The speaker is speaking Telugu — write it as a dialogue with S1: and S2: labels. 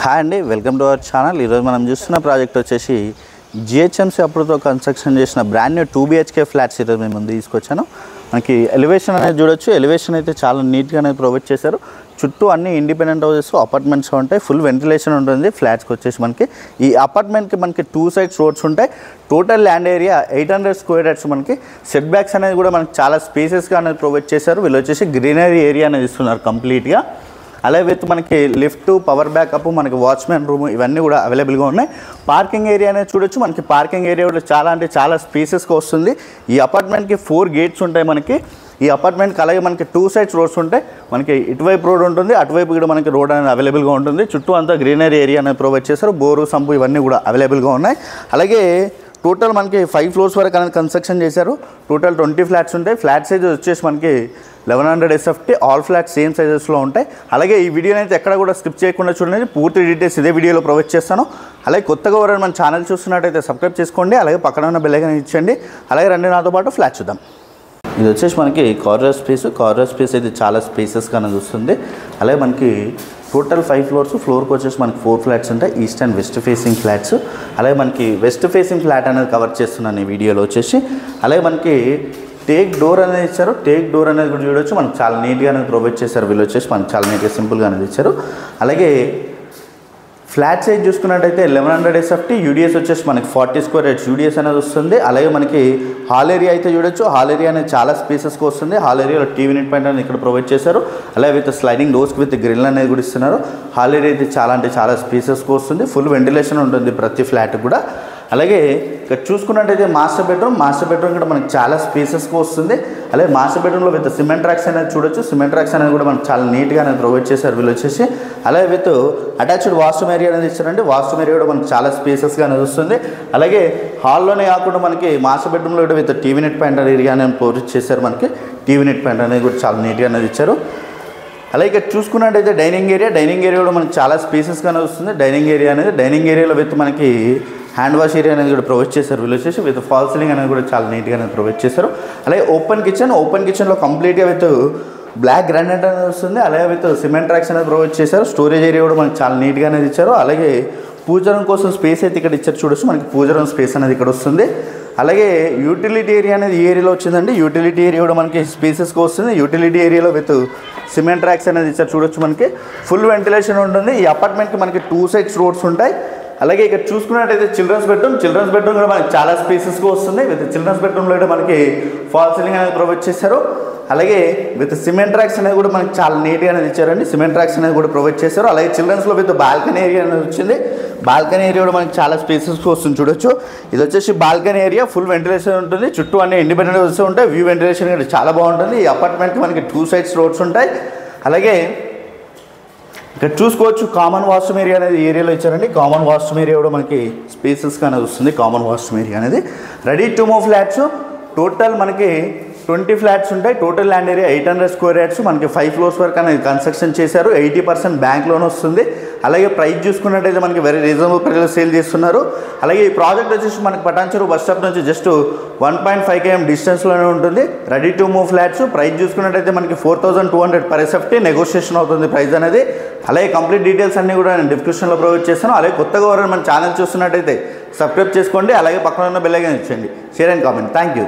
S1: హాయ్ అండి, వెల్కమ్ టు అవర్ ఛానల్. ఈరోజు మనం చూస్తున్న ప్రాజెక్ట్ వచ్చేసి జిహెచ్ఎంసీ అప్రూవ్తో కన్స్ట్రక్షన్ చేసిన బ్రాండ్ న్యూ 2 BHK ఫ్లాట్స్ ఈరోజు మేము ముందు తీసుకొచ్చాను. మనకి ఎలివేషన్ అనేది చూడొచ్చు. ఎలివేషన్ అయితే చాలా నీట్గా అనేది ప్రొవైడ్ చేశారు. చుట్టూ అన్ని ఇండిపెండెంట్ హౌసెస్ అపార్ట్మెంట్స్ ఉంటాయి. ఫుల్ వెంటిలేషన్ ఉంటుంది ఫ్లాట్స్కి వచ్చేసి. మనకి ఈ అపార్ట్మెంట్కి మనకి 2 sides రోడ్స్ ఉంటాయి. Total land area 800 square yards. మనకి సెట్ బ్యాక్స్ అనేది కూడా మనకి చాలా స్పేసెస్గా అనేది ప్రొవైడ్ చేశారు. వీళ్ళు వచ్చేసి గ్రీనరీ ఏరియా అనేది ఇస్తున్నారు కంప్లీట్గా. అలాగే విత్ మనకి లిఫ్ట్, పవర్ బ్యాకప్, మనకి వాచ్మెన్ రూమ్ ఇవన్నీ కూడా అవైలబుల్గా ఉన్నాయి. పార్కింగ్ ఏరియా అనేది చూడొచ్చు. మనకి పార్కింగ్ ఏరియా కూడా చాలా అంటే చాలా స్పేసెస్గా వస్తుంది. ఈ అపార్ట్మెంట్కి 4 gates ఉంటాయి. మనకి ఈ అపార్ట్మెంట్కి అలాగే మనకి 2 sides రోడ్స్ ఉంటాయి. మనకి ఇటువైపు రోడ్ ఉంటుంది, అటువైపు కూడా మనకి రోడ్ అనేది అవైలబుల్గా ఉంటుంది. చుట్టూ అంతా గ్రీనరీ ఏరియా అనేది ప్రొవైడ్ చేస్తారు. బోరు, సంపు ఇవన్నీ కూడా అవైలబుల్గా ఉన్నాయి. అలాగే టోటల్ మనకి 5 floors వరకు అనేది కన్స్ట్రక్షన్ చేశారు. టోటల్ 20 flats ఉంటాయి. ఫ్లాట్ సైజ్ వచ్చేసి మనకి 1100 SFT. ఆల్ ఫ్లాట్స్ సేమ్ సైజెస్లో ఉంటాయి. అలాగే ఈ వీడియోని అయితే ఎక్కడ కూడా స్కిప్ చేయకుండా చూడండి. పూర్తి డీటెయిల్స్ ఇదే వీడియోలో ప్రొవైడ్ చేస్తాను. అలాగే కొత్తగా ఎవరైనా మన ఛానల్ చూస్తున్నట్టయితే సబ్స్క్రైబ్ చేసుకోండి. అలాగే పక్కన ఉన్న బెల్ ఐకాన్ ఇచ్చండి. అలాగే రండి నాతో పాటు ఫ్లాట్ చూద్దాం. ఇది వచ్చేసి మనకి కార్నర్ స్పేస్. కార్నర్ స్పేస్ అయితే చాలా స్పేసెస్గా అనేది వస్తుంది. అలాగే మనకి టోటల్ 5 floors. ఫ్లోర్కి వచ్చేసి మనకి 4 flats ఉంటాయి. East and west facing flats. అలాగే మనకి వెస్ట్ ఫేసింగ్ ఫ్లాట్ అనేది కవర్ చేస్తున్నాను ఈ వీడియోలో వచ్చేసి. అలాగే మనకి టేక్ డోర్ అనేది ఇచ్చారు. టేక్ డోర్ అనేది కూడా చూడవచ్చు. మనకి చాలా నీట్గా అనేది ప్రొవైడ్ చేశారు. వీళ్ళు వచ్చేసి మనకి చాలా నీట్గా సింపుల్గా అనేది ఇచ్చారు. అలాగే ఫ్లాట్ సైజ్ చూసుకున్నట్టయితే 1100 SFT. యూడిఎస్ వచ్చేసి మనకి 40 square yards యూడిఎస్ అనేది వస్తుంది. అలాగే మనకి హాల్ ఏరియా అయితే చూడొచ్చు. హాల్ ఏరియా అనేది చాలా స్పేసెస్కి వస్తుంది. హాల్ ఏరియాలో టీవీ యూనిట్ పాయింట్ అనేది ఇక్కడ ప్రొవైడ్ చేశారు. అలాగే విత్ స్లైడింగ్ డోర్స్కి విత్ గ్రిల్ అనేది కూడా ఇస్తున్నారు. హాల్ ఏరియా అయితే చాలా అంటే చాలా స్పేసెస్కి వస్తుంది. ఫుల్ వెంటిలేషన్ ఉంటుంది ప్రతి ఫ్లాట్ కూడా. అలాగే ఇక్కడ చూసుకున్నట్టయితే మాస్టర్ బెడ్రూమ్ కూడా మనకి చాలా స్పేసెస్కి వస్తుంది. అలాగే మాస్టర్ బెడ్రూమ్లో విత్ సిమెంట్ ట్రాక్స్ అనేది చూడొచ్చు. సిమెంట్ ట్రాక్స్ అనేది కూడా మనకి చాలా నీట్గా అనేది ప్రొవైడ్ చేశారు వీళ్ళు వచ్చేసి. అలాగే విత్ అటాచ్డ్ వాష్రూమ్ ఏరియా అనేది ఇచ్చారండి. వాష్రూమ్ ఏరియా కూడా మనకి చాలా స్పేసెస్గా అనేది వస్తుంది. అలాగే హాల్లోనే కాకుండా మనకి మాస్టర్ బెడ్రూమ్లో కూడా with TV net point area అనేది ప్రొవైడ్ చేశారు. మనకి టీవీ నెట్ పాయింట్ అనేది కూడా చాలా నీట్గా అనేది ఇచ్చారు. అలాగే ఇక్కడ చూసుకున్నట్టయితే డైనింగ్ ఏరియా కూడా మనకి చాలా స్పేసెస్గానే వస్తుంది. డైనింగ్ ఏరియాలో విత్ మనకి హ్యాండ్ వాష్ ఏరియా అనేది కూడా ప్రొవైడ్ చేశారు వీళ్ళు వచ్చేసి. విత్ ఫాల్ సీలింగ్ అనేది కూడా చాలా నీట్గా అనేది ప్రొవైడ్ చేశారు. అలాగే ఓపెన్ కిచెన్లో కంప్లీట్గా విత్ బ్లాక్ గ్రానైట్ అనేది వస్తుంది. అలాగే విత్ సిమెంట్ ట్రాక్స్ అనేది ప్రొవైడ్ చేశారు. స్టోరేజ్ ఏరియా కూడా మనకి చాలా నీట్గా అనేది ఇచ్చారు. అలాగే పూజ రూమ్ కోసం స్పేస్ అయితే ఇక్కడ ఇచ్చారు చూడొచ్చు. మనకి పూజ రూమ్ స్పేస్ అనేది ఇక్కడ వస్తుంది. అలాగే యూటిలిటీ ఏరియా అనేది ఈ ఏరియాలో వచ్చిందండి. యూటిలిటీ ఏరియా కూడా మనకి స్పేసెస్గా వస్తుంది. యూటిలిటీ ఏరియాలో విత్ సిమెంట్ ట్రాక్స్ అనేది ఇచ్చారు చూడొచ్చు. మనకి ఫుల్ వెంటిలేషన్ ఉంటుంది. ఈ అపార్ట్మెంట్కి మనకి 2 sides రోడ్స్ ఉంటాయి. అలాగే ఇక్కడ చూసుకున్నట్టయితే చిల్డ్రన్స్ బెడ్రూమ్ కూడా మనకి చాలా స్పేసెస్గా వస్తుంది. విత్ చిల్డ్రన్స్ బెడ్రూమ్లో కూడా మనకి ఫాల్ సీలింగ్ అనేది ప్రొవైడ్ చేశారు. అలాగే విత్ సిమెంట్ ట్రాక్స్ అనేది కూడా మనకి చాలా నీట్గా అనేది ఇచ్చారండి. సిమెంట్ ట్రాక్స్ అనేది కూడా ప్రొవైడ్ చేశారు. అలాగే చిల్డ్రన్స్లో విత్ బాల్కనీ ఏరియా అనేది వచ్చింది. బాల్కనీ ఏరియా కూడా మనకి చాలా స్పేసెస్గా వస్తుంది చూడొచ్చు. ఇది వచ్చేసి బాల్కనీ ఏరియా. ఫుల్ వెంటిలేషన్ ఉంటుంది. చుట్టూ అన్ని ఇండిపెండెంట్ వస్తూ ఉంటాయి. వ్యూ వెంటిలేషన్ కూడా చాలా బాగుంటుంది. ఈ అపార్ట్మెంట్కి మనకి 2 sides రోడ్స్ ఉంటాయి. అలాగే ఇక్కడ చూసుకోవచ్చు కామన్ వాష్రూమ్ ఏరియా అనేది ఏరియాలో ఇచ్చారండి. కామన్ వాష్రూమ్ ఏరియా కూడా మనకి స్పేసెస్గా అనేది వస్తుంది. కామన్ వాష్రూమ్ ఏరియా అనేది ready to move flats. Total మనకి 20 flats ఉంటాయి. Total land area 800 square yards. మనకి 5 floors వరకు అనేది కన్స్ట్రక్షన్ చేశారు. 80% బ్యాంక్ లోన్ వస్తుంది. అలాగే ప్రైస్ చూసుకున్నట్టయితే మనకి వెరీ రీజనబుల్ ప్రైస్లో సేల్ చేస్తున్నారు. అలాగే ఈ ప్రాజెక్ట్ వచ్చేసి మనకి పటాన్చెరు బస్ స్టాప్ నుంచి జస్ట్ 1.5 km డిస్టెన్స్లోనే ఉంటుంది. Ready to move flats. Price చూసుకున్నట్టయితే మనకి 4200 per SFT. నెగోషియేషన్ అవుతుంది ప్రైస్ అనేది. అలాగే కంప్లీట్ డీటెయిల్స్ అన్నీ కూడా నేను డిస్క్రిప్షన్లో ప్రొవైడ్ చేస్తాను. అలాగే కొత్తగా ఎవరైనా మన ఛానల్ చూస్తున్నట్టయితే సబ్స్క్రైబ్ చేసుకోండి. అలాగే పక్కన ఉన్న బెల్ ఐకాన్ ఇచ్చండి. Share and comment. Thank you.